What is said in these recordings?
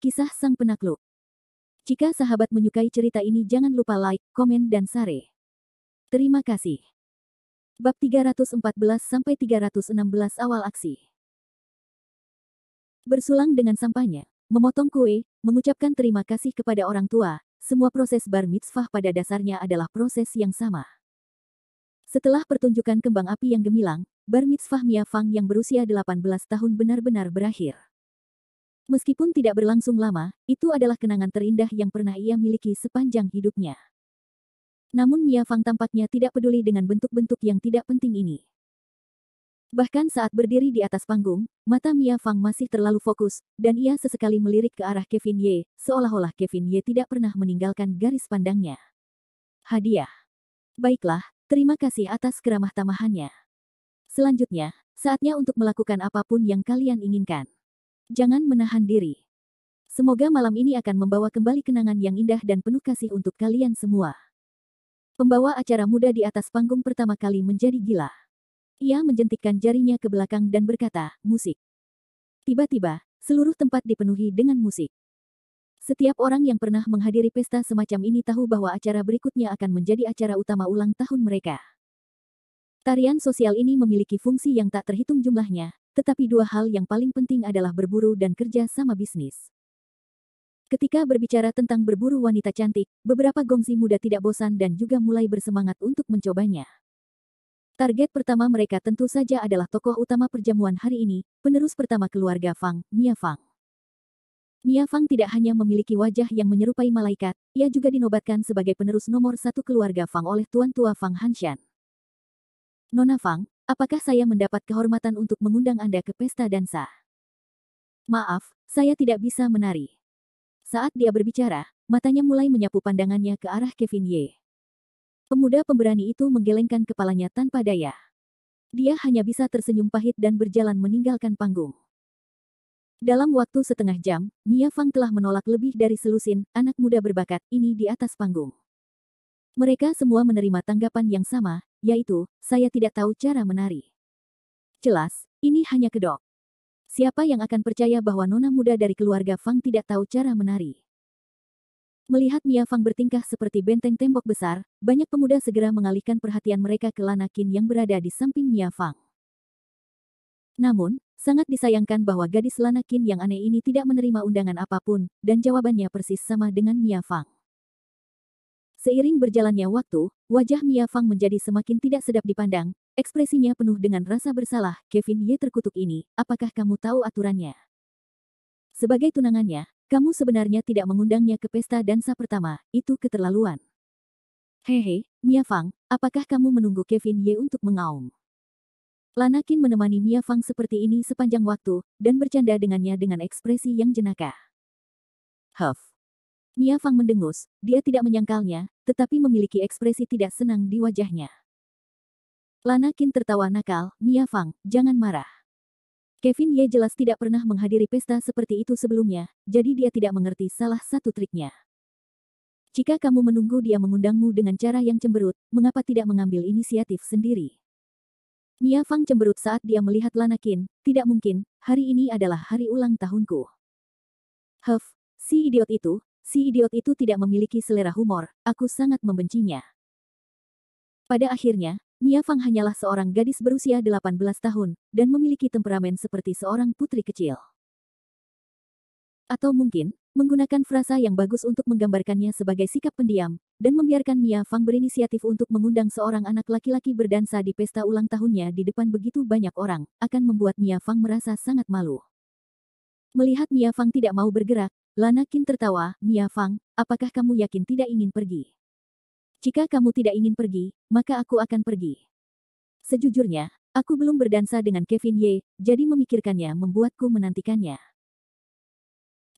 Kisah Sang Penakluk. Jika sahabat menyukai cerita ini jangan lupa like, komen dan share. Terima kasih. Bab 314-316 Awal Aksi. Bersulang dengan sampahnya, memotong kue, mengucapkan terima kasih kepada orang tua, semua proses bar mitzvah pada dasarnya adalah proses yang sama. Setelah pertunjukan kembang api yang gemilang, bar mitzvah Mia Fang yang berusia 18 tahun benar-benar berakhir. Meskipun tidak berlangsung lama, itu adalah kenangan terindah yang pernah ia miliki sepanjang hidupnya. Namun Mia Fang tampaknya tidak peduli dengan bentuk-bentuk yang tidak penting ini. Bahkan saat berdiri di atas panggung, mata Mia Fang masih terlalu fokus, dan ia sesekali melirik ke arah Kevin Ye, seolah-olah Kevin Ye tidak pernah meninggalkan garis pandangnya. Hadiah. Baiklah, terima kasih atas keramah tamahannya. Selanjutnya, saatnya untuk melakukan apapun yang kalian inginkan. Jangan menahan diri. Semoga malam ini akan membawa kembali kenangan yang indah dan penuh kasih untuk kalian semua. Pembawa acara muda di atas panggung pertama kali menjadi gila. Ia menjentikkan jarinya ke belakang dan berkata, musik. Tiba-tiba, seluruh tempat dipenuhi dengan musik. Setiap orang yang pernah menghadiri pesta semacam ini tahu bahwa acara berikutnya akan menjadi acara utama ulang tahun mereka. Tarian sosial ini memiliki fungsi yang tak terhitung jumlahnya, tetapi dua hal yang paling penting adalah berburu dan kerja sama bisnis. Ketika berbicara tentang berburu wanita cantik, beberapa gongsi muda tidak bosan dan juga mulai bersemangat untuk mencobanya. Target pertama mereka tentu saja adalah tokoh utama perjamuan hari ini, penerus pertama keluarga Fang, Mia Fang. Mia Fang tidak hanya memiliki wajah yang menyerupai malaikat, ia juga dinobatkan sebagai penerus nomor satu keluarga Fang oleh Tuan Tua Fang Hanshan. Nona Fang, apakah saya mendapat kehormatan untuk mengundang Anda ke pesta dansa? Maaf, saya tidak bisa menari. Saat dia berbicara, matanya mulai menyapu pandangannya ke arah Kevin Ye. Pemuda pemberani itu menggelengkan kepalanya tanpa daya. Dia hanya bisa tersenyum pahit dan berjalan meninggalkan panggung. Dalam waktu setengah jam, Mia Fang telah menolak lebih dari selusin anak muda berbakat ini di atas panggung. Mereka semua menerima tanggapan yang sama, yaitu, saya tidak tahu cara menari. Jelas, ini hanya kedok. Siapa yang akan percaya bahwa nona muda dari keluarga Fang tidak tahu cara menari? Melihat Mia Fang bertingkah seperti benteng tembok besar, banyak pemuda segera mengalihkan perhatian mereka ke Lana Qin yang berada di samping Mia Fang. Namun, sangat disayangkan bahwa gadis Lana Qin yang aneh ini tidak menerima undangan apapun, dan jawabannya persis sama dengan Mia Fang. Seiring berjalannya waktu, wajah Mia Fang menjadi semakin tidak sedap dipandang, ekspresinya penuh dengan rasa bersalah. Kevin Ye terkutuk ini, apakah kamu tahu aturannya? Sebagai tunangannya, kamu sebenarnya tidak mengundangnya ke pesta dansa pertama, itu keterlaluan. Hehe, Mia Fang, apakah kamu menunggu Kevin Ye untuk mengaum? Lana Qin menemani Mia Fang seperti ini sepanjang waktu, dan bercanda dengannya dengan ekspresi yang jenaka. Huff. Mia Fang mendengus, dia tidak menyangkalnya, tetapi memiliki ekspresi tidak senang di wajahnya. Lana Qin tertawa nakal, Mia Fang, jangan marah. Kevin Ye jelas tidak pernah menghadiri pesta seperti itu sebelumnya, jadi dia tidak mengerti salah satu triknya. Jika kamu menunggu dia mengundangmu dengan cara yang cemberut, mengapa tidak mengambil inisiatif sendiri? Mia Fang cemberut saat dia melihat Lana Qin, tidak mungkin, hari ini adalah hari ulang tahunku. Huff, si idiot itu tidak memiliki selera humor, aku sangat membencinya. Pada akhirnya, Mia Fang hanyalah seorang gadis berusia 18 tahun, dan memiliki temperamen seperti seorang putri kecil. Atau mungkin, menggunakan frasa yang bagus untuk menggambarkannya sebagai sikap pendiam, dan membiarkan Mia Fang berinisiatif untuk mengundang seorang anak laki-laki berdansa di pesta ulang tahunnya di depan begitu banyak orang, akan membuat Mia Fang merasa sangat malu. Melihat Mia Fang tidak mau bergerak, Lana Qin tertawa, Mia Fang, apakah kamu yakin tidak ingin pergi? Jika kamu tidak ingin pergi, maka aku akan pergi. Sejujurnya, aku belum berdansa dengan Kevin Ye, jadi memikirkannya membuatku menantikannya.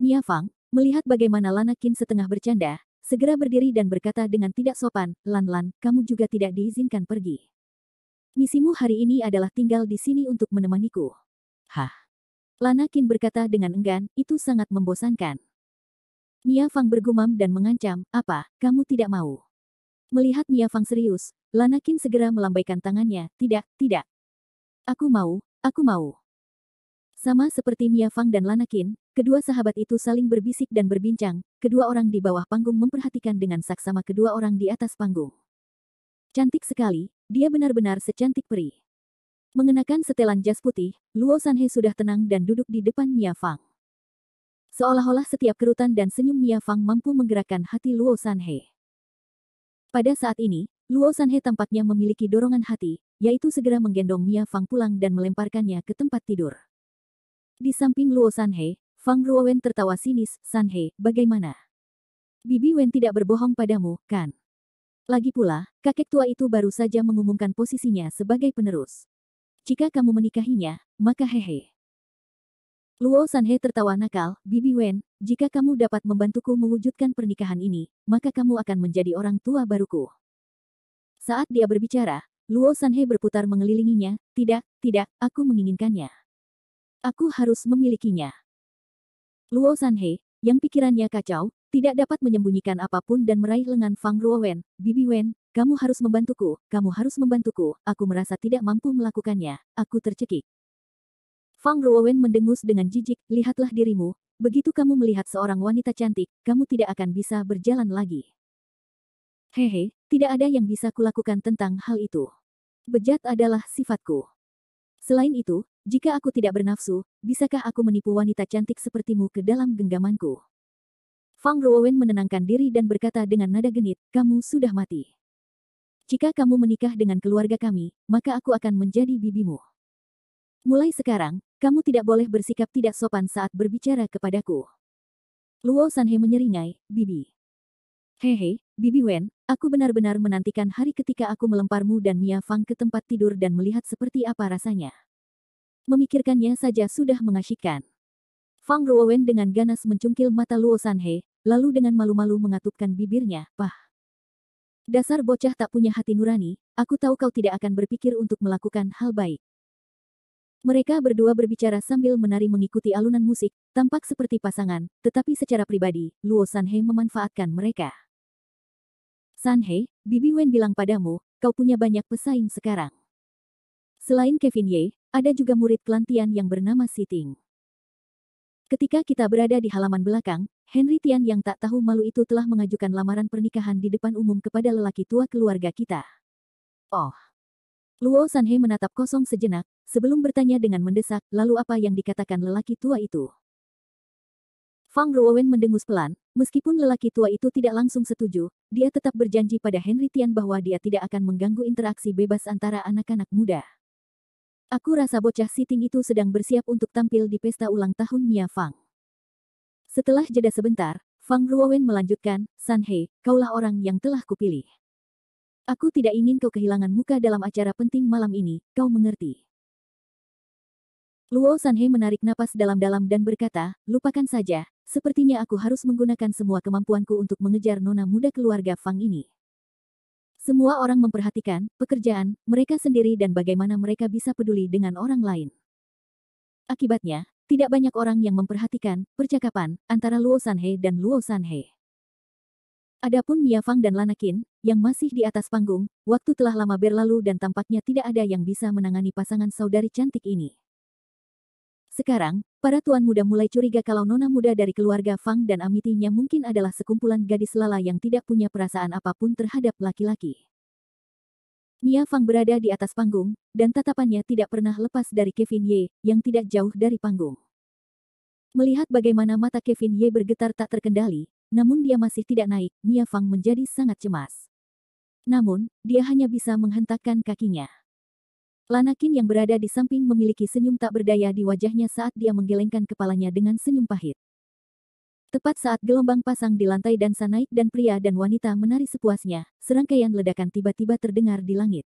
Mia Fang, melihat bagaimana Lana Qin setengah bercanda, segera berdiri dan berkata dengan tidak sopan, Lan, kamu juga tidak diizinkan pergi. Misimu hari ini adalah tinggal di sini untuk menemaniku. Hah? Lana Qin berkata dengan enggan, itu sangat membosankan. Mia Fang bergumam dan mengancam, apa, kamu tidak mau? Melihat Mia Fang serius, Lana Qin segera melambaikan tangannya, tidak. Aku mau. Sama seperti Mia Fang dan Lana Qin, kedua sahabat itu saling berbisik dan berbincang, kedua orang di bawah panggung memperhatikan dengan saksama kedua orang di atas panggung. Cantik sekali, dia benar-benar secantik peri. Mengenakan setelan jas putih, Luo Sanhe sudah tenang dan duduk di depan Mia Fang. Seolah-olah setiap kerutan dan senyum Mia Fang mampu menggerakkan hati Luo Sanhe. Pada saat ini, Luo Sanhe tampaknya memiliki dorongan hati, yaitu segera menggendong Mia Fang pulang dan melemparkannya ke tempat tidur. Di samping Luo Sanhe, Fang Ruowen tertawa sinis. Sanhe, bagaimana? Bibi Wen tidak berbohong padamu, kan? Lagi pula, kakek tua itu baru saja mengumumkan posisinya sebagai penerus. Jika kamu menikahinya, maka hehe. Luo Sanhe tertawa nakal. Bibi Wen, jika kamu dapat membantuku mewujudkan pernikahan ini, maka kamu akan menjadi orang tua baruku. Saat dia berbicara, Luo Sanhe berputar mengelilinginya. Tidak, tidak, aku menginginkannya. Aku harus memilikinya. Luo Sanhe, yang pikirannya kacau, tidak dapat menyembunyikan apapun dan meraih lengan Fang Ruowen. Bibi Wen, kamu harus membantuku, aku merasa tidak mampu melakukannya, aku tercekik. Fang Ruowen mendengus dengan jijik, lihatlah dirimu, begitu kamu melihat seorang wanita cantik, kamu tidak akan bisa berjalan lagi. Hehe, tidak ada yang bisa kulakukan tentang hal itu. Bejat adalah sifatku. Selain itu, jika aku tidak bernafsu, bisakah aku menipu wanita cantik sepertimu ke dalam genggamanku? Fang Ruowen menenangkan diri dan berkata dengan nada genit, kamu sudah mati. Jika kamu menikah dengan keluarga kami, maka aku akan menjadi bibimu. Mulai sekarang, kamu tidak boleh bersikap tidak sopan saat berbicara kepadaku. Luo Sanhe menyeringai, Bibi. Hehe, Bibi Wen, aku benar-benar menantikan hari ketika aku melemparmu dan Mia Fang ke tempat tidur dan melihat seperti apa rasanya. Memikirkannya saja sudah mengasyikkan. Fang Ruowen dengan ganas mencungkil mata Luo Sanhe, lalu dengan malu-malu mengatupkan bibirnya, Pah. Dasar bocah tak punya hati nurani, aku tahu kau tidak akan berpikir untuk melakukan hal baik. Mereka berdua berbicara sambil menari mengikuti alunan musik, tampak seperti pasangan, tetapi secara pribadi, Luo Sanhe memanfaatkan mereka. Sanhe, Bibi Wen bilang padamu, kau punya banyak pesaing sekarang. Selain Kevin Ye, ada juga murid klan Tian yang bernama Si Ting. Ketika kita berada di halaman belakang, Henry Tian yang tak tahu malu itu telah mengajukan lamaran pernikahan di depan umum kepada lelaki tua keluarga kita. Oh. Luo Sanhe menatap kosong sejenak, sebelum bertanya dengan mendesak, lalu apa yang dikatakan lelaki tua itu? Fang Ruowen mendengus pelan, meskipun lelaki tua itu tidak langsung setuju, dia tetap berjanji pada Henry Tian bahwa dia tidak akan mengganggu interaksi bebas antara anak-anak muda. Aku rasa bocah Si Ting itu sedang bersiap untuk tampil di pesta ulang tahun Mia Fang. Setelah jeda sebentar, Fang Ruowen melanjutkan, Sanhe, kaulah orang yang telah kupilih. Aku tidak ingin kau kehilangan muka dalam acara penting malam ini, kau mengerti. Luo Sanhe menarik napas dalam-dalam dan berkata, lupakan saja, sepertinya aku harus menggunakan semua kemampuanku untuk mengejar nona muda keluarga Fang ini. Semua orang memperhatikan pekerjaan mereka sendiri dan bagaimana mereka bisa peduli dengan orang lain. Akibatnya, tidak banyak orang yang memperhatikan percakapan antara Luo Sanhe dan Luo Sanhe. Adapun Mia Fang dan Lana Qin, yang masih di atas panggung, waktu telah lama berlalu dan tampaknya tidak ada yang bisa menangani pasangan saudari cantik ini. Sekarang, para tuan muda mulai curiga kalau nona muda dari keluarga Fang dan amitinya mungkin adalah sekumpulan gadis lala yang tidak punya perasaan apapun terhadap laki-laki. Mia Fang berada di atas panggung, dan tatapannya tidak pernah lepas dari Kevin Ye, yang tidak jauh dari panggung. Melihat bagaimana mata Kevin Ye bergetar tak terkendali, namun dia masih tidak naik, Mia Fang menjadi sangat cemas. Namun, dia hanya bisa menghentakkan kakinya. Lana Qin yang berada di samping memiliki senyum tak berdaya di wajahnya saat dia menggelengkan kepalanya dengan senyum pahit. Tepat saat gelombang pasang di lantai dansa naik dan pria dan wanita menari sepuasnya, serangkaian ledakan tiba-tiba terdengar di langit.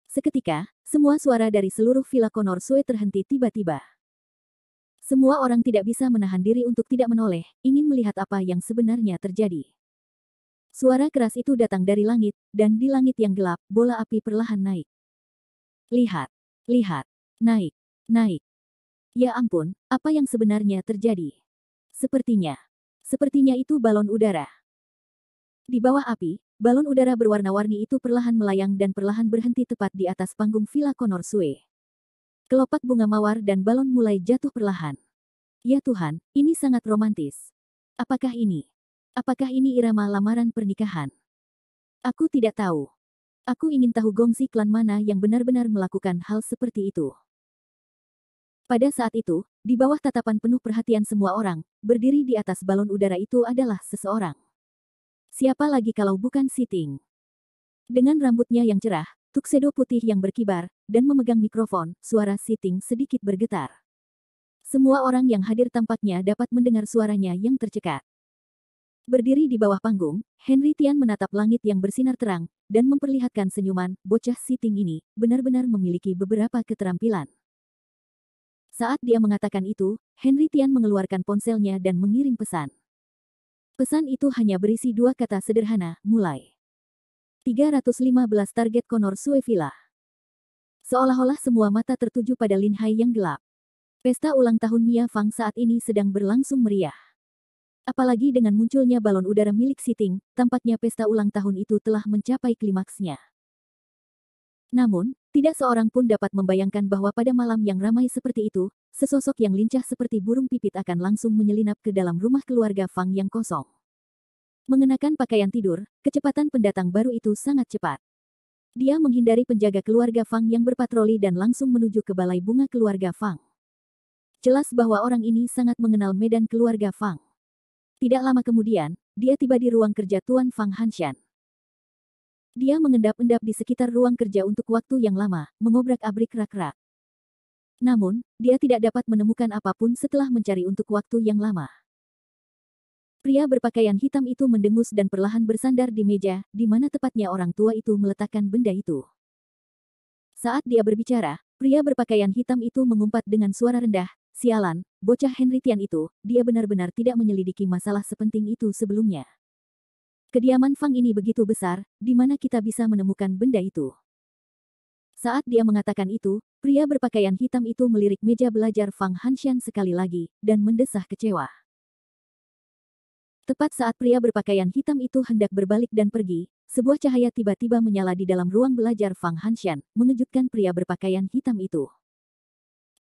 Seketika, semua suara dari seluruh Villa Conor Sue terhenti tiba-tiba. Semua orang tidak bisa menahan diri untuk tidak menoleh, ingin melihat apa yang sebenarnya terjadi. Suara keras itu datang dari langit, dan di langit yang gelap, bola api perlahan naik. Lihat, lihat, naik, naik. Ya ampun, apa yang sebenarnya terjadi? Sepertinya itu balon udara. Di bawah api, balon udara berwarna-warni itu perlahan melayang dan perlahan berhenti tepat di atas panggung Villa Conor Sue. Kelopak bunga mawar dan balon mulai jatuh perlahan. Ya Tuhan, ini sangat romantis. Apakah ini? Apakah ini irama lamaran pernikahan? Aku tidak tahu. Aku ingin tahu gongsi klan mana yang benar-benar melakukan hal seperti itu. Pada saat itu, di bawah tatapan penuh perhatian semua orang, berdiri di atas balon udara itu adalah seseorang. Siapa lagi kalau bukan Si Ting? Dengan rambutnya yang cerah, tuxedo putih yang berkibar, dan memegang mikrofon, suara Si Ting sedikit bergetar. Semua orang yang hadir tampaknya dapat mendengar suaranya yang tercekat. Berdiri di bawah panggung, Henry Tian menatap langit yang bersinar terang, dan memperlihatkan senyuman. Bocah Si Ting ini benar-benar memiliki beberapa keterampilan. Saat dia mengatakan itu, Henry Tian mengeluarkan ponselnya dan mengirim pesan. Pesan itu hanya berisi dua kata sederhana, mulai. 315 target Konor Suevilla. Seolah-olah semua mata tertuju pada Lin Hai yang gelap. Pesta ulang tahun Mia Fang saat ini sedang berlangsung meriah. Apalagi dengan munculnya balon udara milik Si Ting, tampaknya pesta ulang tahun itu telah mencapai klimaksnya. Namun, tidak seorang pun dapat membayangkan bahwa pada malam yang ramai seperti itu, sesosok yang lincah seperti burung pipit akan langsung menyelinap ke dalam rumah keluarga Fang yang kosong. Mengenakan pakaian tidur, kecepatan pendatang baru itu sangat cepat. Dia menghindari penjaga keluarga Fang yang berpatroli dan langsung menuju ke balai bunga keluarga Fang. Jelas bahwa orang ini sangat mengenal medan keluarga Fang. Tidak lama kemudian, dia tiba di ruang kerja Tuan Fang Hanshan. Dia mengendap-endap di sekitar ruang kerja untuk waktu yang lama, mengobrak-abrik rak-rak. Namun, dia tidak dapat menemukan apapun setelah mencari untuk waktu yang lama. Pria berpakaian hitam itu mendengus dan perlahan bersandar di meja, di mana tepatnya orang tua itu meletakkan benda itu. Saat dia berbicara, pria berpakaian hitam itu mengumpat dengan suara rendah, "Sialan, bocah Henry Tian itu, dia benar-benar tidak menyelidiki masalah sepenting itu sebelumnya. Kediaman Fang ini begitu besar, di mana kita bisa menemukan benda itu?" Saat dia mengatakan itu, pria berpakaian hitam itu melirik meja belajar Fang Hanshan sekali lagi, dan mendesah kecewa. Tepat saat pria berpakaian hitam itu hendak berbalik dan pergi, sebuah cahaya tiba-tiba menyala di dalam ruang belajar Fang Hanshan, mengejutkan pria berpakaian hitam itu.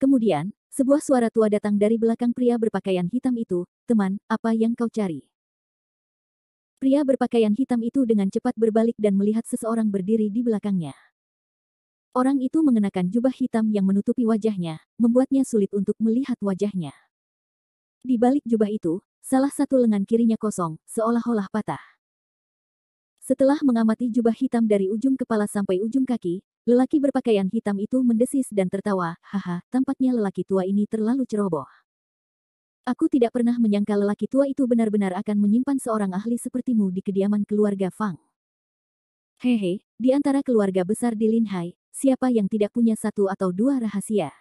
Kemudian, sebuah suara tua datang dari belakang pria berpakaian hitam itu, "Teman, apa yang kau cari?" Pria berpakaian hitam itu dengan cepat berbalik dan melihat seseorang berdiri di belakangnya. Orang itu mengenakan jubah hitam yang menutupi wajahnya, membuatnya sulit untuk melihat wajahnya. Di balik jubah itu, salah satu lengan kirinya kosong, seolah-olah patah. Setelah mengamati jubah hitam dari ujung kepala sampai ujung kaki, lelaki berpakaian hitam itu mendesis dan tertawa, "Haha, tampaknya lelaki tua ini terlalu ceroboh. Aku tidak pernah menyangka lelaki tua itu benar-benar akan menyimpan seorang ahli sepertimu di kediaman keluarga Fang. Hehe, di antara keluarga besar di Lin Hai, siapa yang tidak punya satu atau dua rahasia?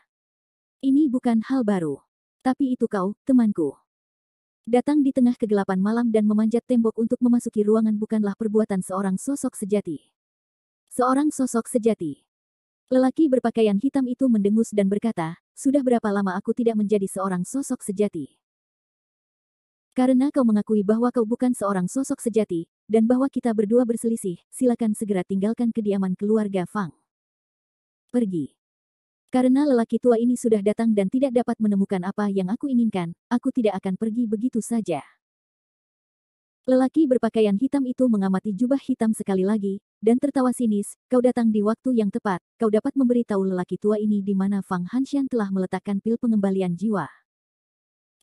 Ini bukan hal baru. Tapi itu kau, temanku. Datang di tengah kegelapan malam dan memanjat tembok untuk memasuki ruangan bukanlah perbuatan seorang sosok sejati. Seorang sosok sejati." Lelaki berpakaian hitam itu mendengus dan berkata, "Sudah berapa lama aku tidak menjadi seorang sosok sejati? Karena kau mengakui bahwa kau bukan seorang sosok sejati, dan bahwa kita berdua berselisih, silakan segera tinggalkan kediaman keluarga Fang. Pergi." Karena lelaki tua ini sudah datang dan tidak dapat menemukan apa yang aku inginkan, aku tidak akan pergi begitu saja. Lelaki berpakaian hitam itu mengamati jubah hitam sekali lagi, dan tertawa sinis, "Kau datang di waktu yang tepat, kau dapat memberitahu lelaki tua ini di mana Fang Hanshan telah meletakkan pil pengembalian jiwa.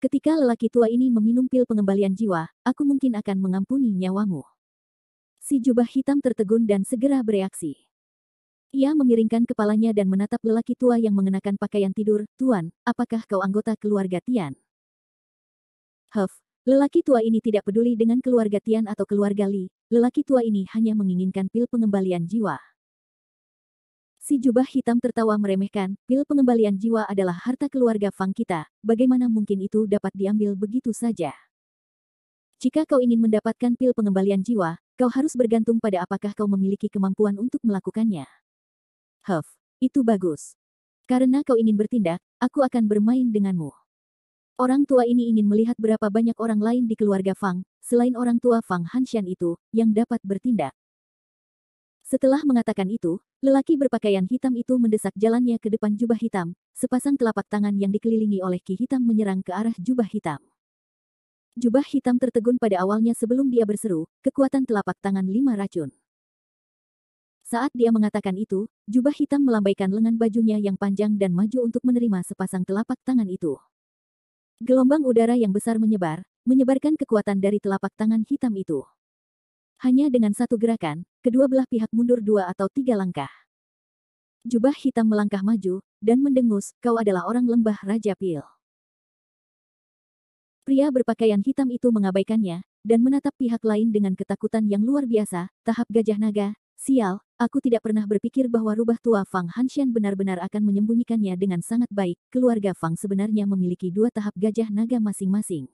Ketika lelaki tua ini meminum pil pengembalian jiwa, aku mungkin akan mengampuni nyawamu." Si jubah hitam tertegun dan segera bereaksi. Ia memiringkan kepalanya dan menatap lelaki tua yang mengenakan pakaian tidur, "Tuan, apakah kau anggota keluarga Tian?" Lelaki tua ini tidak peduli dengan keluarga Tian atau keluarga Li, lelaki tua ini hanya menginginkan pil pengembalian jiwa. Si jubah hitam tertawa meremehkan, "Pil pengembalian jiwa adalah harta keluarga Fang kita, bagaimana mungkin itu dapat diambil begitu saja? Jika kau ingin mendapatkan pil pengembalian jiwa, kau harus bergantung pada apakah kau memiliki kemampuan untuk melakukannya. Itu bagus. Karena kau ingin bertindak, aku akan bermain denganmu." Orang tua ini ingin melihat berapa banyak orang lain di keluarga Fang, selain orang tua Fang Hanshan itu, yang dapat bertindak. Setelah mengatakan itu, lelaki berpakaian hitam itu mendesak jalannya ke depan jubah hitam, sepasang telapak tangan yang dikelilingi oleh ki hitam menyerang ke arah jubah hitam. Jubah hitam tertegun pada awalnya sebelum dia berseru, kekuatan telapak tangan 5 racun. Saat dia mengatakan itu, jubah hitam melambaikan lengan bajunya yang panjang dan maju untuk menerima sepasang telapak tangan itu. Gelombang udara yang besar menyebarkan kekuatan dari telapak tangan hitam itu. Hanya dengan satu gerakan, kedua belah pihak mundur 2 atau 3 langkah. Jubah hitam melangkah maju, dan mendengus, kau adalah orang lembah Raja Pil. Pria berpakaian hitam itu mengabaikannya, dan menatap pihak lain dengan ketakutan yang luar biasa, tahap gajah naga, sial, aku tidak pernah berpikir bahwa rubah tua Fang Hanshan benar-benar akan menyembunyikannya dengan sangat baik, keluarga Fang sebenarnya memiliki 2 tahap gajah naga masing-masing.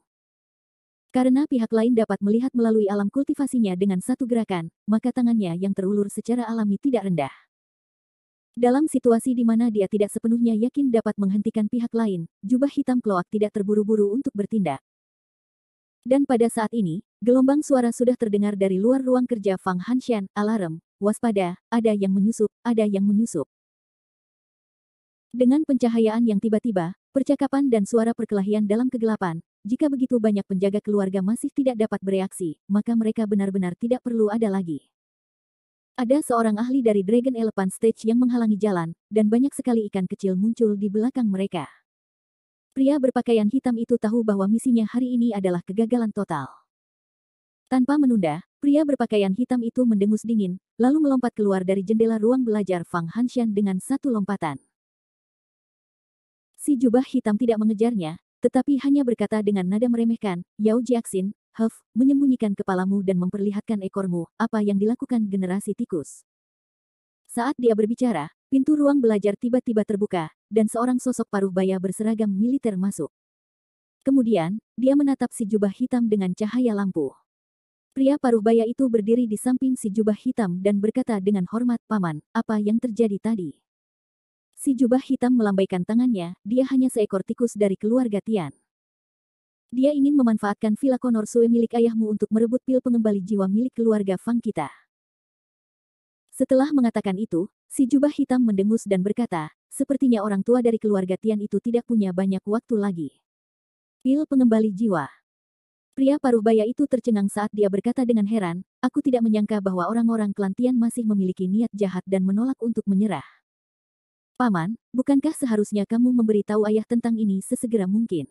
Karena pihak lain dapat melihat melalui alam kultivasinya dengan satu gerakan, maka tangannya yang terulur secara alami tidak rendah. Dalam situasi di mana dia tidak sepenuhnya yakin dapat menghentikan pihak lain, jubah hitam kloak tidak terburu-buru untuk bertindak. Dan pada saat ini, gelombang suara sudah terdengar dari luar ruang kerja Fang Hanshan, alarm, waspada, ada yang menyusup, ada yang menyusup. Dengan pencahayaan yang tiba-tiba, percakapan dan suara perkelahian dalam kegelapan, jika begitu banyak penjaga keluarga masih tidak dapat bereaksi, maka mereka benar-benar tidak perlu ada lagi. Ada seorang ahli dari Dragon Elephant Stage yang menghalangi jalan, dan banyak sekali ikan kecil muncul di belakang mereka. Pria berpakaian hitam itu tahu bahwa misinya hari ini adalah kegagalan total. Tanpa menunda, pria berpakaian hitam itu mendengus dingin, lalu melompat keluar dari jendela ruang belajar Fang Hanshan dengan satu lompatan. Si jubah hitam tidak mengejarnya, tetapi hanya berkata dengan nada meremehkan, Yao Jiaxin, menyembunyikan kepalamu dan memperlihatkan ekormu, apa yang dilakukan generasi tikus. Saat dia berbicara, pintu ruang belajar tiba-tiba terbuka, dan seorang sosok paruh baya berseragam militer masuk. Kemudian, dia menatap si jubah hitam dengan cahaya lampu. Pria paruh baya itu berdiri di samping si jubah hitam dan berkata dengan hormat, Paman, apa yang terjadi tadi? Si jubah hitam melambaikan tangannya, dia hanya seekor tikus dari keluarga Tian. Dia ingin memanfaatkan Villa Conor Sue milik ayahmu untuk merebut pil pengembali jiwa milik keluarga Fang kita. Setelah mengatakan itu, si jubah hitam mendengus dan berkata, sepertinya orang tua dari keluarga Tian itu tidak punya banyak waktu lagi. Pil pengembali jiwa. Pria paruh baya itu tercengang saat dia berkata dengan heran, aku tidak menyangka bahwa orang-orang klan Tian masih memiliki niat jahat dan menolak untuk menyerah. Paman, bukankah seharusnya kamu memberitahu ayah tentang ini sesegera mungkin?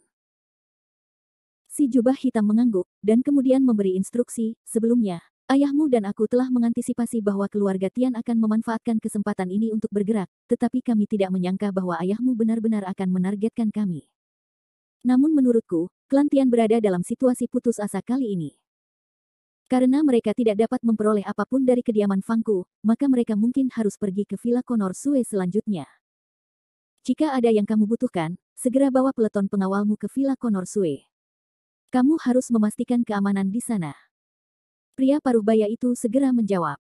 Si jubah hitam mengangguk, dan kemudian memberi instruksi, sebelumnya, ayahmu dan aku telah mengantisipasi bahwa keluarga Tian akan memanfaatkan kesempatan ini untuk bergerak, tetapi kami tidak menyangka bahwa ayahmu benar-benar akan menargetkan kami. Namun menurutku, klan Tian berada dalam situasi putus asa kali ini. Karena mereka tidak dapat memperoleh apapun dari kediaman Fangku, maka mereka mungkin harus pergi ke Villa Conor Sue selanjutnya. Jika ada yang kamu butuhkan, segera bawa peleton pengawalmu ke Villa Conor Sue. Kamu harus memastikan keamanan di sana. Pria paruh baya itu segera menjawab.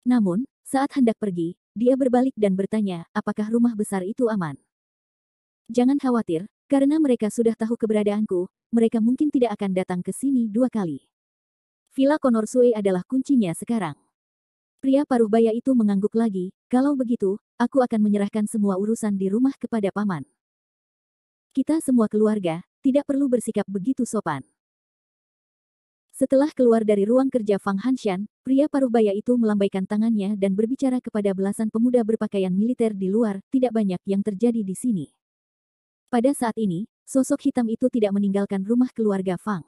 Namun, saat hendak pergi, dia berbalik dan bertanya, apakah rumah besar itu aman? Jangan khawatir, karena mereka sudah tahu keberadaanku, mereka mungkin tidak akan datang ke sini 2 kali. Villa Conor Sue adalah kuncinya sekarang. Pria paruh baya itu mengangguk lagi, kalau begitu, aku akan menyerahkan semua urusan di rumah kepada paman. Kita semua keluarga, tidak perlu bersikap begitu sopan. Setelah keluar dari ruang kerja Fang Hanshan, pria paruh baya itu melambaikan tangannya dan berbicara kepada belasan pemuda berpakaian militer di luar, tidak banyak yang terjadi di sini. Pada saat ini, sosok hitam itu tidak meninggalkan rumah keluarga Fang.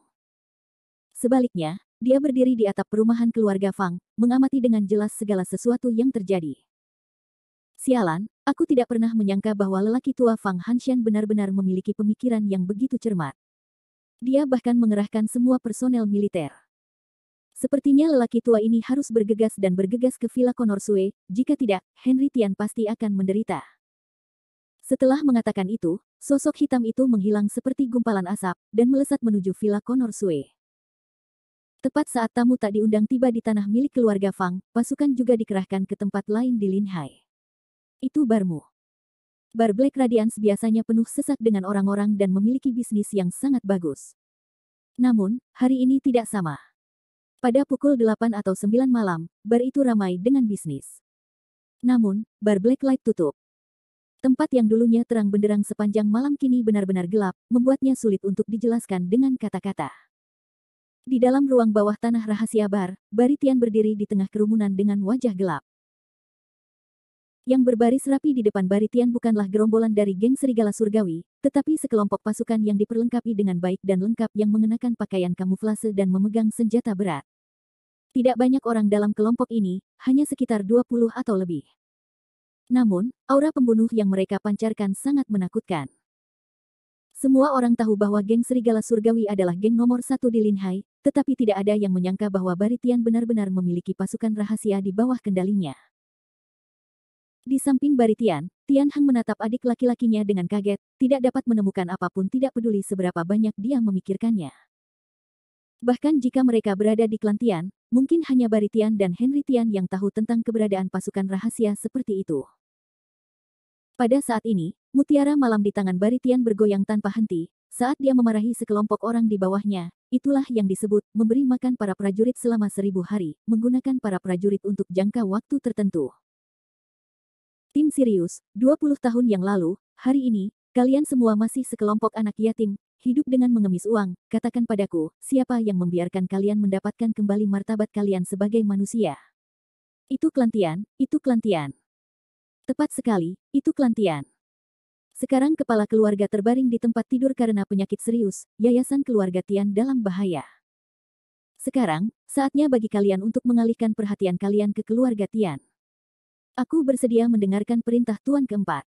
Sebaliknya, dia berdiri di atap perumahan keluarga Fang, mengamati dengan jelas segala sesuatu yang terjadi. Sialan, aku tidak pernah menyangka bahwa lelaki tua Fang Hanshan benar-benar memiliki pemikiran yang begitu cermat. Dia bahkan mengerahkan semua personel militer. Sepertinya lelaki tua ini harus bergegas dan bergegas ke Villa Conor Sue, jika tidak, Henry Tian pasti akan menderita. Setelah mengatakan itu, sosok hitam itu menghilang seperti gumpalan asap, dan melesat menuju Villa Conor Sue. Tepat saat tamu tak diundang tiba di tanah milik keluarga Fang, pasukan juga dikerahkan ke tempat lain di Linhai. Itu barmu. Bar Black Radiance biasanya penuh sesak dengan orang-orang dan memiliki bisnis yang sangat bagus. Namun, hari ini tidak sama. Pada pukul 8 atau 9 malam, bar itu ramai dengan bisnis. Namun, bar Blacklight tutup. Tempat yang dulunya terang benderang sepanjang malam kini benar-benar gelap, membuatnya sulit untuk dijelaskan dengan kata-kata. Di dalam ruang bawah tanah rahasia bar, Baritian berdiri di tengah kerumunan dengan wajah gelap. Yang berbaris rapi di depan Baritian bukanlah gerombolan dari geng serigala surgawi, tetapi sekelompok pasukan yang diperlengkapi dengan baik dan lengkap yang mengenakan pakaian kamuflase dan memegang senjata berat. Tidak banyak orang dalam kelompok ini, hanya sekitar 20 atau lebih. Namun, aura pembunuh yang mereka pancarkan sangat menakutkan. Semua orang tahu bahwa geng serigala surgawi adalah geng nomor 1 di Linhai, tetapi tidak ada yang menyangka bahwa Baritian benar-benar memiliki pasukan rahasia di bawah kendalinya. Di samping Baritian, Tian Heng menatap adik laki-lakinya dengan kaget, tidak dapat menemukan apapun tidak peduli seberapa banyak dia memikirkannya. Bahkan jika mereka berada di klan Tian, mungkin hanya Baritian dan Henry Tian yang tahu tentang keberadaan pasukan rahasia seperti itu. Pada saat ini, mutiara malam di tangan Baritian bergoyang tanpa henti, saat dia memarahi sekelompok orang di bawahnya. Itulah yang disebut memberi makan para prajurit selama 1000 hari, menggunakan para prajurit untuk jangka waktu tertentu. Tim Sirius, 20 tahun yang lalu, hari ini, kalian semua masih sekelompok anak yatim, hidup dengan mengemis uang. Katakan padaku, siapa yang membiarkan kalian mendapatkan kembali martabat kalian sebagai manusia? Itu klan Tian, itu klan Tian. Tepat sekali, itu klan Tian. Sekarang kepala keluarga terbaring di tempat tidur karena penyakit serius, yayasan keluarga Tian dalam bahaya. Sekarang, saatnya bagi kalian untuk mengalihkan perhatian kalian ke keluarga Tian. Aku bersedia mendengarkan perintah Tuan keempat.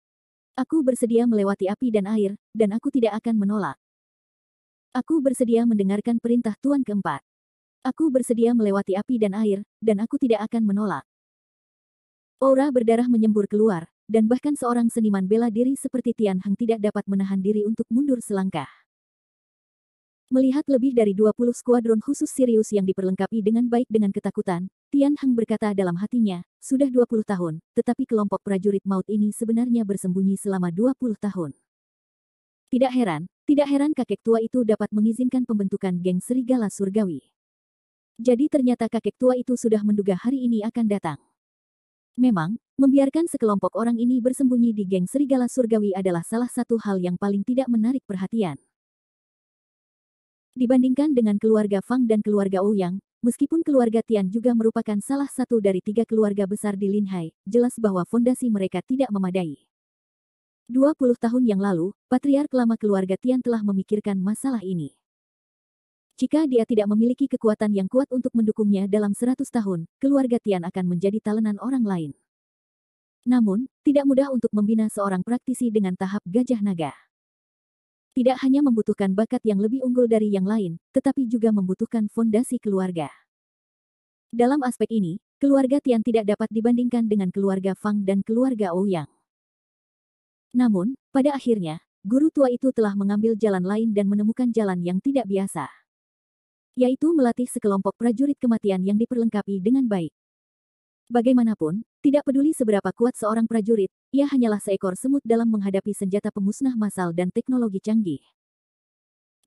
Aku bersedia melewati api dan air, dan aku tidak akan menolak. Aku bersedia mendengarkan perintah Tuan keempat. Aku bersedia melewati api dan air, dan aku tidak akan menolak. Aura berdarah menyembur keluar, dan bahkan seorang seniman bela diri seperti Tian Heng tidak dapat menahan diri untuk mundur selangkah. Melihat lebih dari 20 skuadron khusus Sirius yang diperlengkapi dengan baik dengan ketakutan, Tian Heng berkata dalam hatinya, sudah 20 tahun, tetapi kelompok prajurit maut ini sebenarnya bersembunyi selama 20 tahun. Tidak heran kakek tua itu dapat mengizinkan pembentukan geng serigala surgawi. Jadi ternyata kakek tua itu sudah menduga hari ini akan datang. Memang, membiarkan sekelompok orang ini bersembunyi di geng serigala surgawi adalah salah satu hal yang paling tidak menarik perhatian. Dibandingkan dengan keluarga Fang dan keluarga Ouyang, meskipun keluarga Tian juga merupakan salah satu dari 3 keluarga besar di Linhai, jelas bahwa fondasi mereka tidak memadai. 20 tahun yang lalu, patriark lama keluarga Tian telah memikirkan masalah ini. Jika dia tidak memiliki kekuatan yang kuat untuk mendukungnya dalam 100 tahun, keluarga Tian akan menjadi talenan orang lain. Namun, tidak mudah untuk membina seorang praktisi dengan tahap gajah naga. Tidak hanya membutuhkan bakat yang lebih unggul dari yang lain, tetapi juga membutuhkan fondasi keluarga. Dalam aspek ini, keluarga Tian tidak dapat dibandingkan dengan keluarga Fang dan keluarga Ouyang. Namun, pada akhirnya, guru tua itu telah mengambil jalan lain dan menemukan jalan yang tidak biasa. Yaitu melatih sekelompok prajurit kematian yang diperlengkapi dengan baik. Bagaimanapun, tidak peduli seberapa kuat seorang prajurit, ia hanyalah seekor semut dalam menghadapi senjata pemusnah massal dan teknologi canggih.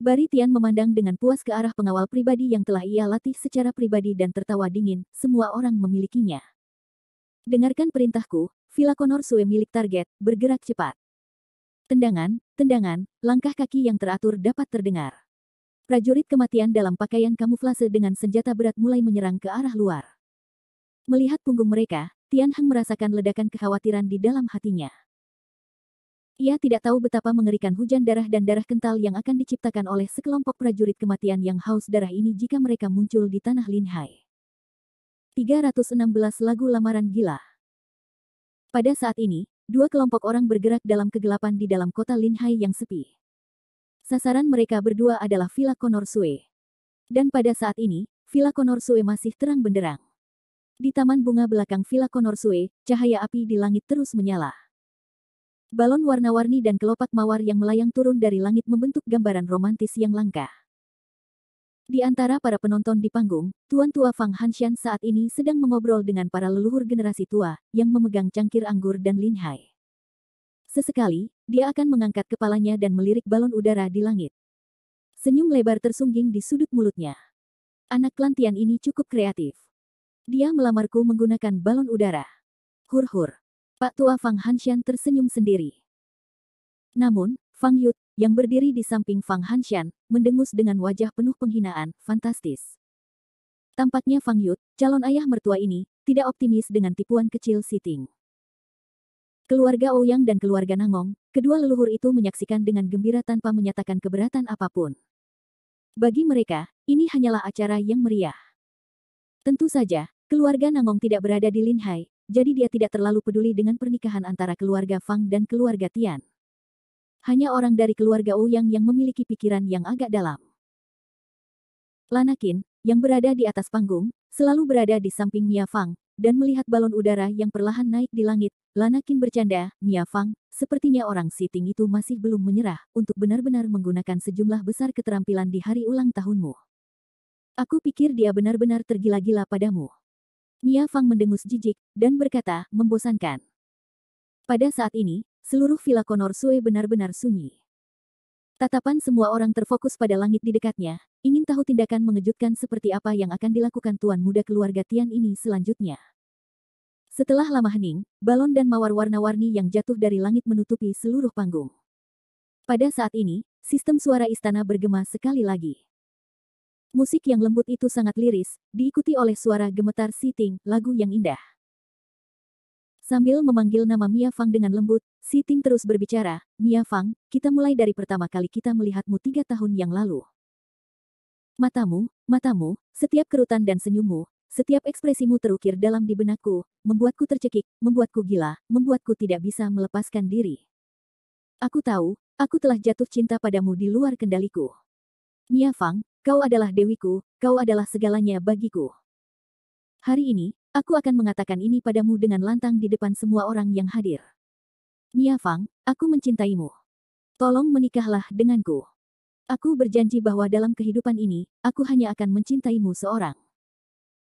Baritian memandang dengan puas ke arah pengawal pribadi yang telah ia latih secara pribadi dan tertawa dingin, semua orang memilikinya. Dengarkan perintahku, Villa Connor Sue milik target, bergerak cepat. Tendangan, langkah kaki yang teratur dapat terdengar. Prajurit kematian dalam pakaian kamuflase dengan senjata berat mulai menyerang ke arah luar. Melihat punggung mereka, Tian Heng merasakan ledakan kekhawatiran di dalam hatinya. Ia tidak tahu betapa mengerikan hujan darah dan darah kental yang akan diciptakan oleh sekelompok prajurit kematian yang haus darah ini jika mereka muncul di tanah Linhai. 316 lagu lamaran gila. Pada saat ini, 2 kelompok orang bergerak dalam kegelapan di dalam kota Linhai yang sepi. Sasaran mereka berdua adalah Villa Connor Sue. Dan pada saat ini, Villa Connor Sue masih terang benderang. Di taman bunga belakang Villa Connor Sue, cahaya api di langit terus menyala. Balon warna-warni dan kelopak mawar yang melayang turun dari langit membentuk gambaran romantis yang langka. Di antara para penonton di panggung, Tuan Tua Fang Hanshan saat ini sedang mengobrol dengan para leluhur generasi tua, yang memegang cangkir anggur dan Linhai. Sesekali, dia akan mengangkat kepalanya dan melirik balon udara di langit. Senyum lebar tersungging di sudut mulutnya. Anak Lantian ini cukup kreatif. Dia melamarku menggunakan balon udara. Hur-hur. Pak tua Fang Hanshan tersenyum sendiri. Namun, Fang Yut, yang berdiri di samping Fang Hanshan, mendengus dengan wajah penuh penghinaan, fantastis. Tampaknya Fang Yut, calon ayah mertua ini, tidak optimis dengan tipuan kecil Siting. Keluarga Ouyang dan keluarga Nangong, kedua leluhur itu menyaksikan dengan gembira tanpa menyatakan keberatan apapun. Bagi mereka, ini hanyalah acara yang meriah. Tentu saja, keluarga Nangong tidak berada di Linhai, jadi dia tidak terlalu peduli dengan pernikahan antara keluarga Fang dan keluarga Tian. Hanya orang dari keluarga Ouyang yang memiliki pikiran yang agak dalam. Lana Qin, yang berada di atas panggung, selalu berada di samping Mia Fang, dan melihat balon udara yang perlahan naik di langit. Lana Qin bercanda, Mia Fang, sepertinya orang Siting itu masih belum menyerah untuk benar-benar menggunakan sejumlah besar keterampilan di hari ulang tahunmu. Aku pikir dia benar-benar tergila-gila padamu. Mia Fang mendengus jijik, dan berkata, membosankan. Pada saat ini, seluruh villa Konor Sue benar-benar sunyi. Tatapan semua orang terfokus pada langit di dekatnya, ingin tahu tindakan mengejutkan seperti apa yang akan dilakukan tuan muda keluarga Tian ini selanjutnya. Setelah lama hening, balon dan mawar warna-warni yang jatuh dari langit menutupi seluruh panggung. Pada saat ini, sistem suara istana bergema sekali lagi. Musik yang lembut itu sangat liris, diikuti oleh suara gemetar Siting, lagu yang indah. Sambil memanggil nama Mia Fang dengan lembut, Siting terus berbicara, Mia Fang, kita mulai dari pertama kali kita melihatmu 3 tahun yang lalu. Matamu, setiap kerutan dan senyummu, setiap ekspresimu terukir dalam di benakku, membuatku tercekik, membuatku gila, membuatku tidak bisa melepaskan diri. Aku tahu, aku telah jatuh cinta padamu di luar kendaliku. Mia Fang, kau adalah dewiku, kau adalah segalanya bagiku. Hari ini, aku akan mengatakan ini padamu dengan lantang di depan semua orang yang hadir. Mia Fang, aku mencintaimu. Tolong menikahlah denganku. Aku berjanji bahwa dalam kehidupan ini, aku hanya akan mencintaimu seorang.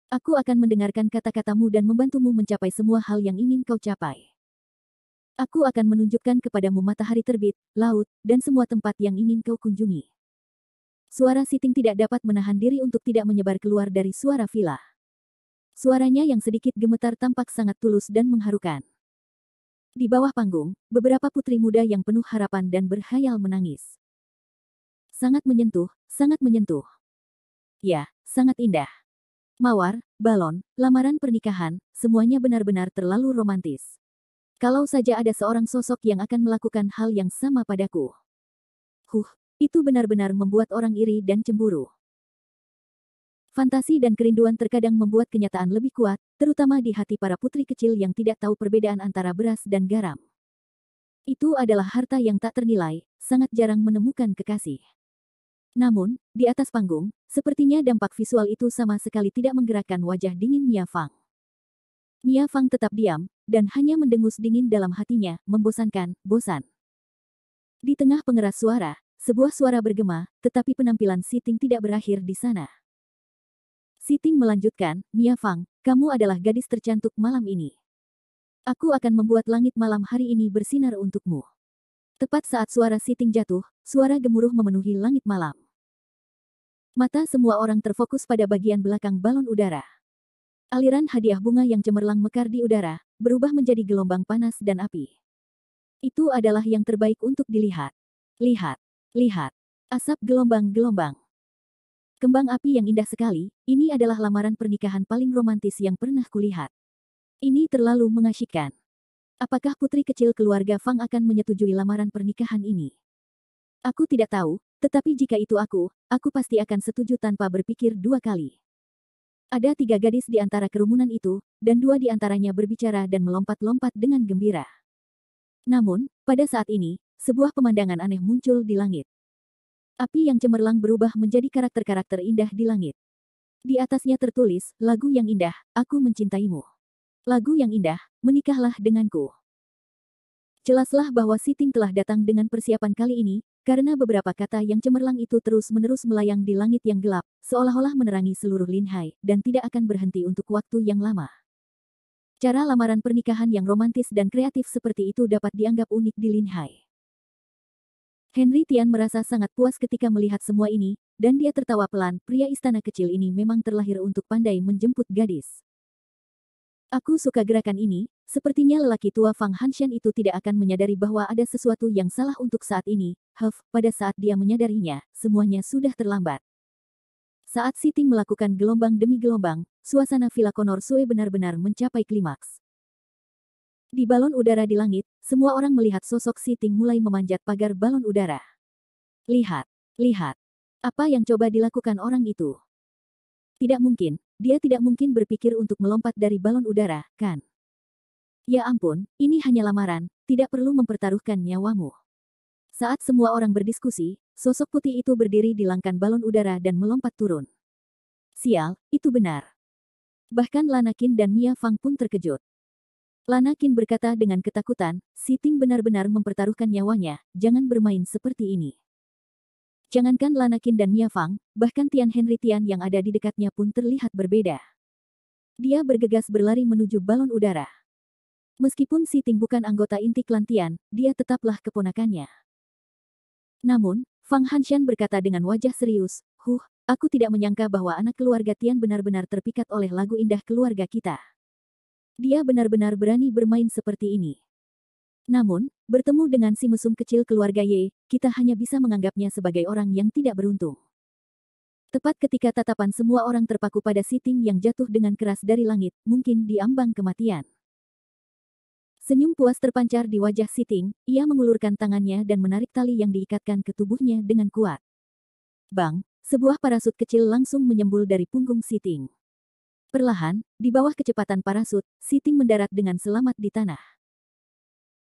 Aku akan mendengarkan kata-katamu dan membantumu mencapai semua hal yang ingin kau capai. Aku akan menunjukkan kepadamu matahari terbit, laut, dan semua tempat yang ingin kau kunjungi. Suara Siting tidak dapat menahan diri untuk tidak menyebar keluar dari suara villa. Suaranya yang sedikit gemetar tampak sangat tulus dan mengharukan. Di bawah panggung, beberapa putri muda yang penuh harapan dan berhayal menangis. Sangat menyentuh, sangat menyentuh. Ya, sangat indah. Mawar, balon, lamaran pernikahan, semuanya benar-benar terlalu romantis. Kalau saja ada seorang sosok yang akan melakukan hal yang sama padaku. Itu benar-benar membuat orang iri dan cemburu. Fantasi dan kerinduan terkadang membuat kenyataan lebih kuat, terutama di hati para putri kecil yang tidak tahu perbedaan antara beras dan garam. Itu adalah harta yang tak ternilai, sangat jarang menemukan kekasih. Namun, di atas panggung, sepertinya dampak visual itu sama sekali tidak menggerakkan wajah dingin Mia Fang. Mia Fang tetap diam, dan hanya mendengus dingin dalam hatinya, membosankan, bosan. Di tengah pengeras suara, sebuah suara bergema, tetapi penampilan Siting tidak berakhir di sana. Siting melanjutkan, Mia Fang, kamu adalah gadis tercantik malam ini. Aku akan membuat langit malam hari ini bersinar untukmu. Tepat saat suara Siting jatuh, suara gemuruh memenuhi langit malam. Mata semua orang terfokus pada bagian belakang balon udara. Aliran hadiah bunga yang cemerlang mekar di udara, berubah menjadi gelombang panas dan api. Itu adalah yang terbaik untuk dilihat. Lihat. Asap gelombang-gelombang. Kembang api yang indah sekali, ini adalah lamaran pernikahan paling romantis yang pernah kulihat. Ini terlalu mengasyikkan. Apakah putri kecil keluarga Fang akan menyetujui lamaran pernikahan ini? Aku tidak tahu, tetapi jika itu aku pasti akan setuju tanpa berpikir 2 kali. Ada 3 gadis di antara kerumunan itu, dan 2 di antaranya berbicara dan melompat-lompat dengan gembira. Namun, pada saat ini, sebuah pemandangan aneh muncul di langit. Api yang cemerlang berubah menjadi karakter-karakter indah di langit. Di atasnya tertulis, lagu yang indah, aku mencintaimu. Lagu yang indah, menikahlah denganku. Jelaslah bahwa Siting telah datang dengan persiapan kali ini, karena beberapa kata yang cemerlang itu terus-menerus melayang di langit yang gelap, seolah-olah menerangi seluruh Linhai, dan tidak akan berhenti untuk waktu yang lama. Cara lamaran pernikahan yang romantis dan kreatif seperti itu dapat dianggap unik di Linhai. Henry Tian merasa sangat puas ketika melihat semua ini, dan dia tertawa pelan. Pria istana kecil ini memang terlahir untuk pandai menjemput gadis. Aku suka gerakan ini, sepertinya lelaki tua Fang Hanshan itu tidak akan menyadari bahwa ada sesuatu yang salah untuk saat ini. Pada saat dia menyadarinya, semuanya sudah terlambat. Saat Siting melakukan gelombang demi gelombang, suasana Villa Conor Sue benar-benar mencapai klimaks. Di balon udara di langit, semua orang melihat sosok Siting mulai memanjat pagar balon udara. Lihat, lihat. Apa yang coba dilakukan orang itu? Tidak mungkin, dia tidak mungkin berpikir untuk melompat dari balon udara, kan? Ya ampun, ini hanya lamaran, tidak perlu mempertaruhkan nyawamu. Saat semua orang berdiskusi, sosok putih itu berdiri di langkan balon udara dan melompat turun. Sial, itu benar. Bahkan Lana Qin dan Mia Fang pun terkejut. Lana Qin berkata dengan ketakutan, Siting benar-benar mempertaruhkan nyawanya, jangan bermain seperti ini. Jangankan Lana Qin dan Mia Fang, bahkan Tian Henry Tian yang ada di dekatnya pun terlihat berbeda. Dia bergegas berlari menuju balon udara. Meskipun Siting bukan anggota inti klan Tian, dia tetaplah keponakannya. Namun, Fang Hanshan berkata dengan wajah serius, aku tidak menyangka bahwa anak keluarga Tian benar-benar terpikat oleh lagu indah keluarga kita. Dia benar-benar berani bermain seperti ini. Namun, bertemu dengan si mesum kecil keluarga Ye, kita hanya bisa menganggapnya sebagai orang yang tidak beruntung. Tepat ketika tatapan semua orang terpaku pada Siting yang jatuh dengan keras dari langit, mungkin di ambang kematian. Senyum puas terpancar di wajah Siting, ia mengulurkan tangannya dan menarik tali yang diikatkan ke tubuhnya dengan kuat. Bang, sebuah parasut kecil langsung menyembul dari punggung Siting. Perlahan, di bawah kecepatan parasut, Siting mendarat dengan selamat di tanah.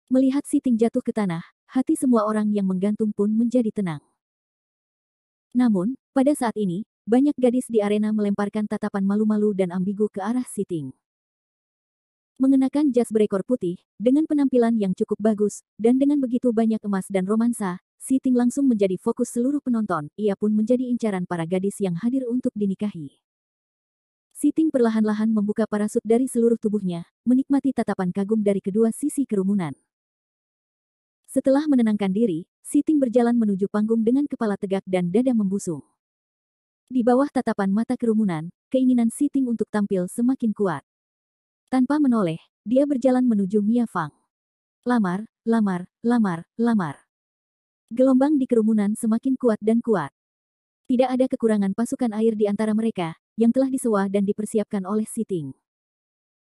Melihat Siting jatuh ke tanah, hati semua orang yang menggantung pun menjadi tenang. Namun, pada saat ini, banyak gadis di arena melemparkan tatapan malu-malu dan ambigu ke arah Siting. Mengenakan jas berekor putih, dengan penampilan yang cukup bagus, dan dengan begitu banyak emas dan romansa, Siting langsung menjadi fokus seluruh penonton, ia pun menjadi incaran para gadis yang hadir untuk dinikahi. Siting perlahan-lahan membuka parasut dari seluruh tubuhnya, menikmati tatapan kagum dari kedua sisi kerumunan. Setelah menenangkan diri, Siting berjalan menuju panggung dengan kepala tegak dan dada membusung. Di bawah tatapan mata kerumunan, keinginan Siting untuk tampil semakin kuat. Tanpa menoleh, dia berjalan menuju Mia Fang. Lamar, lamar, lamar, lamar. Gelombang di kerumunan semakin kuat dan kuat. Tidak ada kekurangan pasukan air di antara mereka, yang telah disewa dan dipersiapkan oleh Siting.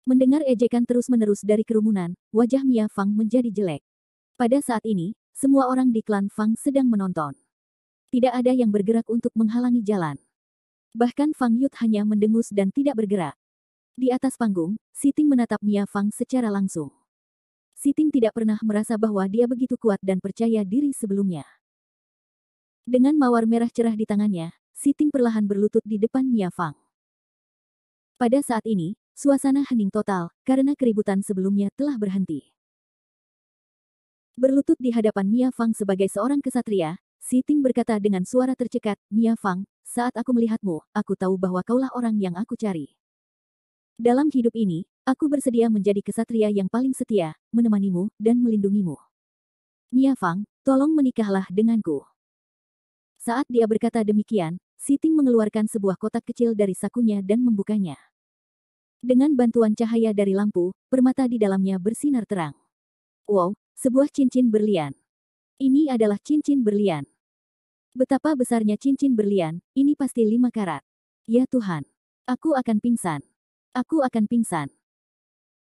Mendengar ejekan terus-menerus dari kerumunan, wajah Mia Fang menjadi jelek. Pada saat ini, semua orang di klan Fang sedang menonton. Tidak ada yang bergerak untuk menghalangi jalan. Bahkan Fang Yut hanya mendengus dan tidak bergerak. Di atas panggung, Siting menatap Mia Fang secara langsung. Siting tidak pernah merasa bahwa dia begitu kuat dan percaya diri sebelumnya. Dengan mawar merah cerah di tangannya, Siting perlahan berlutut di depan Mia Fang. Pada saat ini, suasana hening total, karena keributan sebelumnya telah berhenti. Berlutut di hadapan Mia Fang sebagai seorang kesatria, Siting berkata dengan suara tercekat, Mia Fang, saat aku melihatmu, aku tahu bahwa kaulah orang yang aku cari. Dalam hidup ini, aku bersedia menjadi kesatria yang paling setia, menemanimu, dan melindungimu. Mia Fang, tolong menikahlah denganku. Saat dia berkata demikian, Siting mengeluarkan sebuah kotak kecil dari sakunya dan membukanya. Dengan bantuan cahaya dari lampu, permata di dalamnya bersinar terang. Wow, sebuah cincin berlian. Ini adalah cincin berlian. Betapa besarnya cincin berlian, ini pasti 5 karat. Ya Tuhan, aku akan pingsan. Aku akan pingsan.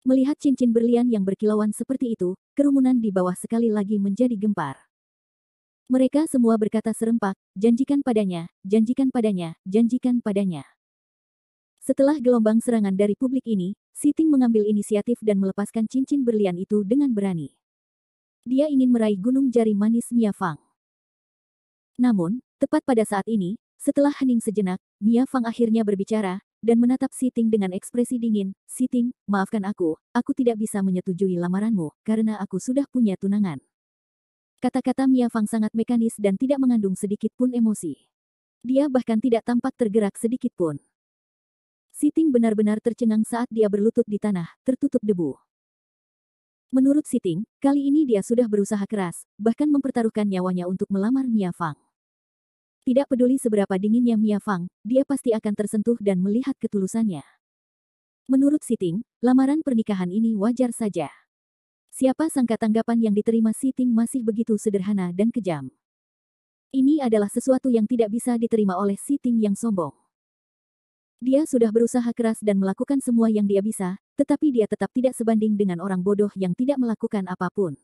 Melihat cincin berlian yang berkilauan seperti itu, kerumunan di bawah sekali lagi menjadi gempar. Mereka semua berkata serempak, janjikan padanya, janjikan padanya, janjikan padanya. Setelah gelombang serangan dari publik ini, Siting mengambil inisiatif dan melepaskan cincin berlian itu dengan berani. Dia ingin meraih gunung jari manis Mia Fang. Namun, tepat pada saat ini, setelah hening sejenak, Mia Fang akhirnya berbicara, dan menatap Siting dengan ekspresi dingin, Siting, maafkan aku tidak bisa menyetujui lamaranmu, karena aku sudah punya tunangan. Kata-kata Mia Fang sangat mekanis dan tidak mengandung sedikit pun emosi. Dia bahkan tidak tampak tergerak sedikit pun. Siting benar-benar tercengang saat dia berlutut di tanah, tertutup debu. Menurut Siting, kali ini dia sudah berusaha keras, bahkan mempertaruhkan nyawanya untuk melamar Mia Fang. Tidak peduli seberapa dinginnya Mia Fang, dia pasti akan tersentuh dan melihat ketulusannya. Menurut Siting, lamaran pernikahan ini wajar saja. Siapa sangka tanggapan yang diterima Siting masih begitu sederhana dan kejam. Ini adalah sesuatu yang tidak bisa diterima oleh Siting yang sombong. Dia sudah berusaha keras dan melakukan semua yang dia bisa, tetapi dia tetap tidak sebanding dengan orang bodoh yang tidak melakukan apapun.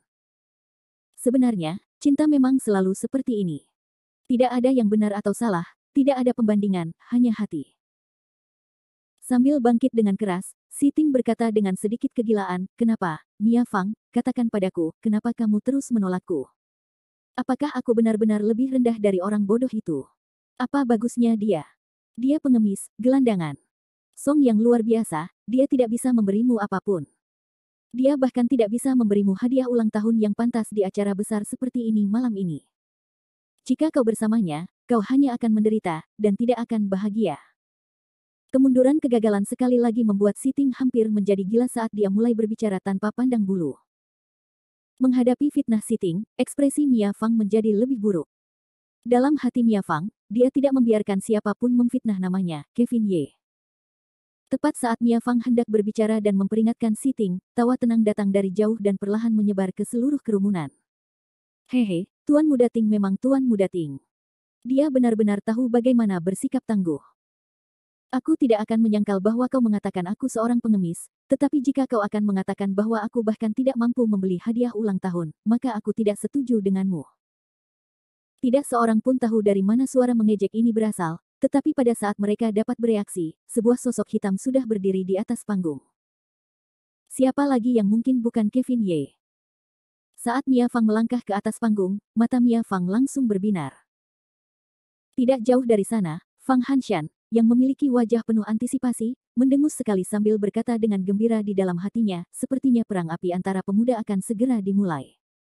Sebenarnya, cinta memang selalu seperti ini. Tidak ada yang benar atau salah, tidak ada pembandingan, hanya hati. Sambil bangkit dengan keras, Siting berkata dengan sedikit kegilaan, "Kenapa, Mia Fang, katakan padaku, kenapa kamu terus menolakku? Apakah aku benar-benar lebih rendah dari orang bodoh itu? Apa bagusnya dia? Dia pengemis, gelandangan. Song yang luar biasa, dia tidak bisa memberimu apapun. Dia bahkan tidak bisa memberimu hadiah ulang tahun yang pantas di acara besar seperti ini malam ini. Jika kau bersamanya, kau hanya akan menderita, dan tidak akan bahagia." Kemunduran kegagalan sekali lagi membuat Siting hampir menjadi gila saat dia mulai berbicara tanpa pandang bulu. Menghadapi fitnah Siting, ekspresi Mia Fang menjadi lebih buruk. Dalam hati Mia Fang, dia tidak membiarkan siapapun memfitnah namanya, Kevin Ye. Tepat saat Mia Fang hendak berbicara dan memperingatkan Siting, tawa tenang datang dari jauh dan perlahan menyebar ke seluruh kerumunan. "Hehe, Tuan Muda Ting memang Tuan Muda Ting. Dia benar-benar tahu bagaimana bersikap tangguh. Aku tidak akan menyangkal bahwa kau mengatakan aku seorang pengemis, tetapi jika kau akan mengatakan bahwa aku bahkan tidak mampu membeli hadiah ulang tahun, maka aku tidak setuju denganmu." Tidak seorang pun tahu dari mana suara mengejek ini berasal, tetapi pada saat mereka dapat bereaksi, sebuah sosok hitam sudah berdiri di atas panggung. Siapa lagi yang mungkin bukan Kevin Ye? Saat Mia Fang melangkah ke atas panggung, mata Mia Fang langsung berbinar. Tidak jauh dari sana, Fang Hanshan, yang memiliki wajah penuh antisipasi, mendengus sekali sambil berkata dengan gembira di dalam hatinya, sepertinya perang api antara pemuda akan segera dimulai.